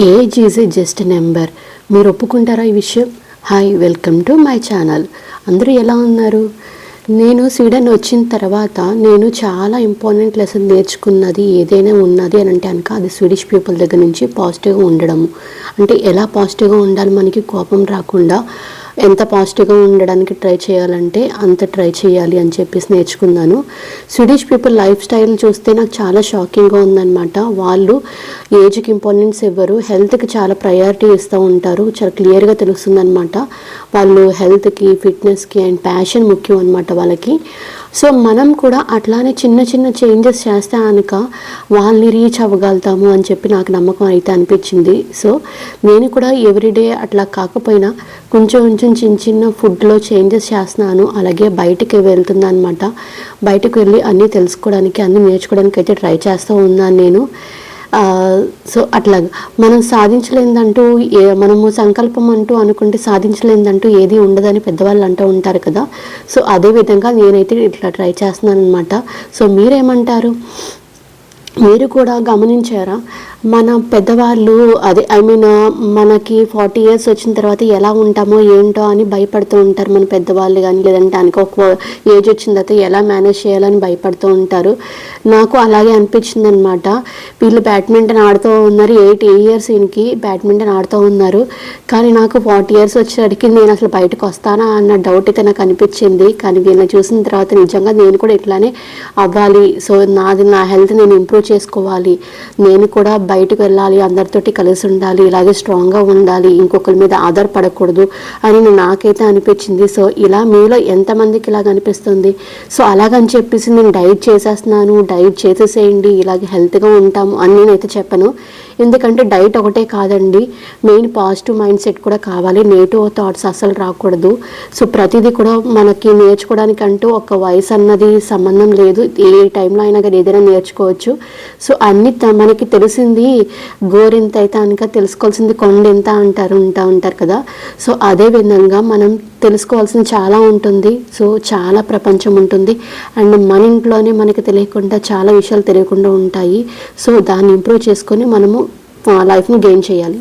Age is a just number. మీరు ఒప్పుకుంటారా ఈ విషయం? Hi, welcome to my channel. అందరూ ఎలా ఉన్నారు? నేను స్వీడన్ వచ్చిన తర్వాత నేను చాలా ఇంపార్టెంట్ లెసన్ నేర్చుకున్నది ఏదైనా ఉన్నది అని అంటే కనుక అది స్వీడిష్ పీపుల్ దగ్గర నుంచి పాజిటివ్గా ఉండడము. అంటే ఎలా పాజిటివ్గా ఉండాలి, మనకి కోపం రాకుండా ఎంత పాజిటివ్గా ఉండడానికి ట్రై చేయాలంటే అంత ట్రై చేయాలి అని చెప్పేసి నేర్చుకున్నాను. స్వీడిష్ పీపుల్ లైఫ్ స్టైల్ చూస్తే నాకు చాలా షాకింగ్గా ఉందన్నమాట. వాళ్ళు ఏజ్కి ఇంపార్టెన్స్ ఇవ్వరు, హెల్త్కి చాలా ప్రయారిటీ ఇస్తూ ఉంటారు. చాలా క్లియర్గా తెలుస్తుందన్నమాట. వాళ్ళు హెల్త్కి, ఫిట్నెస్కి అండ్ ప్యాషన్ ముఖ్యం అనమాట వాళ్ళకి. సో మనం కూడా అట్లానే చిన్న చిన్న చేంజెస్ చేస్తే కనుక వాళ్ళని రీచ్ అవ్వగలుగుతాము అని చెప్పి నాకు నమ్మకం అయితే అనిపించింది. సో నేను కూడా ఎవ్రీడే అట్లా కాకపోయినా కొంచెం కొంచెం చిన్న చిన్న ఫుడ్లో చేంజెస్ చేస్తున్నాను. అలాగే బయటికి వెళ్తున్నాను అనమాట. బయటకు వెళ్ళి అన్నీ తెలుసుకోవడానికి, అన్నీ నేర్చుకోవడానికి అయితే ట్రై చేస్తూ ఉన్నాను నేను. సో అట్లాగా మనం సాధించలేదంటూ మనము సంకల్పం అంటూ అనుకుంటే సాధించలేదంటూ ఏది ఉండదని పెద్దవాళ్ళు అంటూ ఉంటారు కదా. సో అదేవిధంగా నేనైతే ఇట్లా ట్రై చేస్తున్నాను అనమాట. సో మీరేమంటారు? మీరు కూడా గమనించారా? మన పెద్దవాళ్ళు మనకి 40 years వచ్చిన తర్వాత ఎలా ఉంటామో ఏంటో అని భయపడుతూ ఉంటారు మన పెద్దవాళ్ళు. కానీ లేదంటే ఒక ఏజ్ వచ్చిన తర్వాత ఎలా మేనేజ్ చేయాలని భయపడుతూ ఉంటారు. నాకు అలాగే అనిపించింది అనమాట. వీళ్ళు బ్యాడ్మింటన్ ఆడుతూ ఉన్నారు, 8 years ఈయనకి బ్యాడ్మింటన్ ఆడుతూ ఉన్నారు. కానీ నాకు 40 years వచ్చేసరికి నేను అసలు బయటకు వస్తానా అన్న డౌట్ అయితే నాకు అనిపించింది. కానీ వీళ్ళని చూసిన తర్వాత నిజంగా నేను కూడా ఇట్లానే అవ్వాలి. సో నా హెల్త్ నేను ఇంప్రూవ్ చేసుకోవాలి, నేను కూడా బయటకు వెళ్ళాలి, అందరితోటి కలిసి ఉండాలి, ఇలాగే స్ట్రాంగ్గా ఉండాలి, ఇంకొకరి మీద ఆధారపడకూడదు అని నాకైతే అనిపించింది. సో ఇలా మీలో ఎంతమందికి ఇలాగ అనిపిస్తుంది? సో అలాగని చెప్పేసి నేను డైట్ చేసేస్తున్నాను, డైట్ చేసేసేయండి, ఇలాగే హెల్త్గా ఉంటాము అని నేనైతే చెప్పను. ఎందుకంటే డైట్ ఒకటే కాదండి, మెయిన్ పాజిటివ్ మైండ్ సెట్ కూడా కావాలి. నెగిటివ్ థాట్స్ అస్సలు రాకూడదు. సో ప్రతిదీ కూడా మనకి నేర్చుకోవడానికి అంటూ ఒక వయసు అన్నది సంబంధం లేదు. ఏ టైంలో అయినా కానీ ఏదైనా నేర్చుకోవచ్చు. సో అన్ని మనకి తెలిసింది గోరెంత అయితే కనుక తెలుసుకోవాల్సింది కొండ ఎంత ఉంటారు కదా. సో అదే విధంగా మనం తెలుసుకోవాల్సింది చాలా ఉంటుంది. సో చాలా ప్రపంచం ఉంటుంది. అండ్ మన ఇంట్లోనే మనకి తెలియకుండా చాలా విషయాలు తెలియకుండా ఉంటాయి. సో దాన్ని ఇంప్రూవ్ చేసుకొని మనము లైఫ్ని గెయిన్ చేయాలి.